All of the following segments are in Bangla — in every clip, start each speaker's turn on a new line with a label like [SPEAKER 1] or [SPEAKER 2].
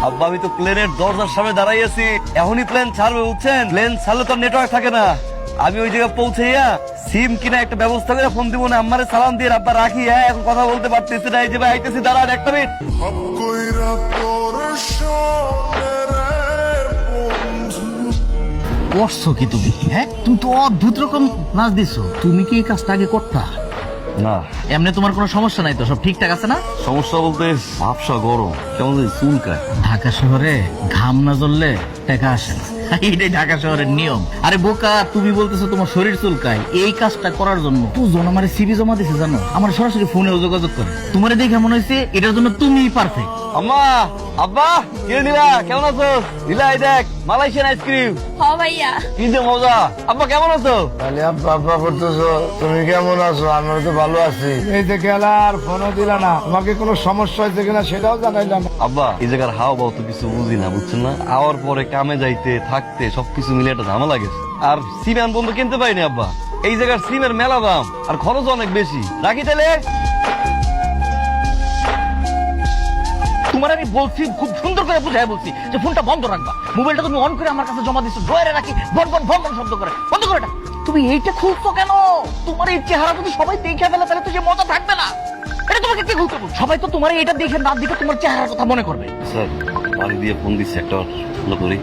[SPEAKER 1] আব্বা আমি তো প্লেনের দরজার সামনে দাঁড়াই আছি, এখনই প্লেন ছাড়বে বুঝছেন? প্লেন ছাড়লে তো নেটওয়ার্ক থাকে না। আমি ওই জায়গায় পৌঁছাইয়া সিম কিনা একটা ব্যবস্থা করে ফোন দিব না, আম্মারে সালাম দিয়ে আব্বা রাখি। হ্যাঁ এখন কথা বলতে পারতেছি না, এই যে ভাই আইতেছি, দাঁড়ান একটা মিনিট।
[SPEAKER 2] করছো কি তুমি? হ্যাঁ তুমি তো অদ্ভুত রকম নাচ দিছো। তুমি কি এই কাজটা আগে করতা?
[SPEAKER 1] না
[SPEAKER 2] এমনি তোমার কোনো সমস্যা নাই তো? সব ঠিকঠাক আছে না?
[SPEAKER 1] সমস্যা বলতে ভাবসা গরম কেমন জানি চুলকায়।
[SPEAKER 2] ঢাকা শহরে ঘাম না জ্বললে টাকা আসে না, এটাই ঢাকা শহরের নিয়ম। আরে বোকা, তুমি বলতেছো তোমার শরীর চুলকায়। এই কাজটা করার জন্য দুজন আমার সিভি জমা দিছে জানো, আমার সরাসরি ফোনে যোগাযোগ করে। তোমার দেখে মনে হয়েছে এটার জন্য তুমিই পারফেক্ট।
[SPEAKER 1] আম্মা আব্বা কে নীলা কেমন আছো? নীলা এই দেখ মালয়েশিয়ান আইসক্রিম,
[SPEAKER 3] হ ভাইয়া।
[SPEAKER 1] কি যে মজা। আব্বা কেমন আছো?
[SPEAKER 4] তাহলে আব্বা করতেছো, তুমি কেমন আছো? আমরা তো ভালো আছি। এই যে গেলা আর ফোনও দিলা না, তোমাকে কোনো সমস্যা হয়েছে কিনা সেটাও জানাইলাম।
[SPEAKER 1] আব্বা এই জায়গার হাওয়া বাও তো কিছু বুঝি না বুঝছেন না, আওয়ার পরে কামে যাইতে থাকতে সবকিছু মিলে একটা ঝামেলা গেছে। আর সিম বন্ধু কিনতে পারিনি আব্বা, এই জায়গার সিমের মেলা দাম আর খরচ অনেক বেশি। রাখি তাহলে।
[SPEAKER 2] তোমার আমি বলছি, খুব সুন্দর করে বুঝাই বলছি যে ফোনটা বন্ধ রাখবা। মোবাইলটা তুমি অন করে আমার কাছে জমা দিচ্ছ, ড্রয়ারে রাখি ভন ভন ভন ভন শব্দ করে। বন্ধ করে এটা। তুমি এইটা খুলছো কেন? তোমার এই চেহারা যদি সবাই দেখে ফেলে তাহলে তো সে মজা থাকবে না। এটা তোমাকে কে খুলতে বলছে? সবাই তো তোমার এটা দেখে না দেখে তোমার চেহারার কথা মনে করবে।
[SPEAKER 1] স্যার বাড়ি দিয়ে ফোন দিচ্ছে, একটা ফলো করি।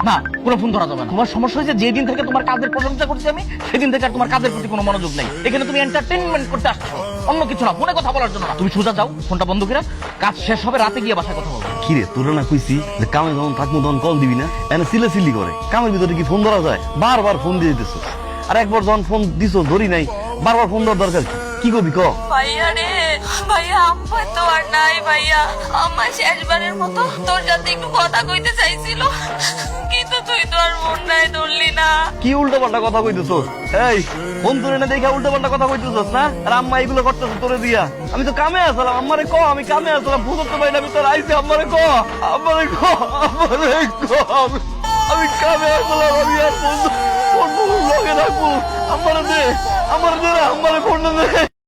[SPEAKER 2] না, কোনো ফোন ধরা যাবে না। তোমার সমস্যা হয়েছে যেদিন থেকে তোমার কাজের প্রশংসা করছি আমি, সেদিন থেকে আর তোমার কাজের প্রতি কোনো মনোযোগ নেই। এখানে তুমি এন্টারটেইনমেন্ট করতে আসছো, অন্য কিছু না, ফোনে কথা বলার জন্য না। তুমি সোজা যাও, ফোনটা বন্ধ করে, কাজ শেষ হবে, রাতে গিয়ে বাসায় কথা বলবো।
[SPEAKER 1] কিরে তোরা না কইছি যে কামে যখন থাকবো তখন কল দিবি না, এনে সিলে সিলি করে। কামের ভিতরে কি ফোন ধরা যায়? বারবার ফোন দিয়ে দিতেছ, আর একবার যখন ফোন দিছো ধরি নাই, বারবার ফোন দেওয়ার দরকার কি? কি করবি ক?
[SPEAKER 3] ভাইয়া রে, ভাইয়া আম্মা তো আর নাই ভাইয়া। আম্মা শেষবারের মতো তোর সাথে একটু কথা কইতে চাইছিল, কিন্তু তুই তো আর মন নাই ধরলি না।
[SPEAKER 1] কি উল্টো পাল্টা কথা কইতেছ? এই ফোন তুলে না দেখে উল্টো পাল্টা কথা কইতেছস না? আর আম্মা এগুলো করতেছ তোরে দিয়া? আমি তো কামে আসলাম, আম্মারে ক আমি কামে আসলাম, ফোন করতে পারি না, আমি তোর আইছি। আম্মারে ক, আম্মারে ক, আম্মারে ক, আমি কামে আসলাম, আমি আর ফোন লগে রাখবো। আম্মারে দে, আম্মারে দে, আম্মারে ফোন দে।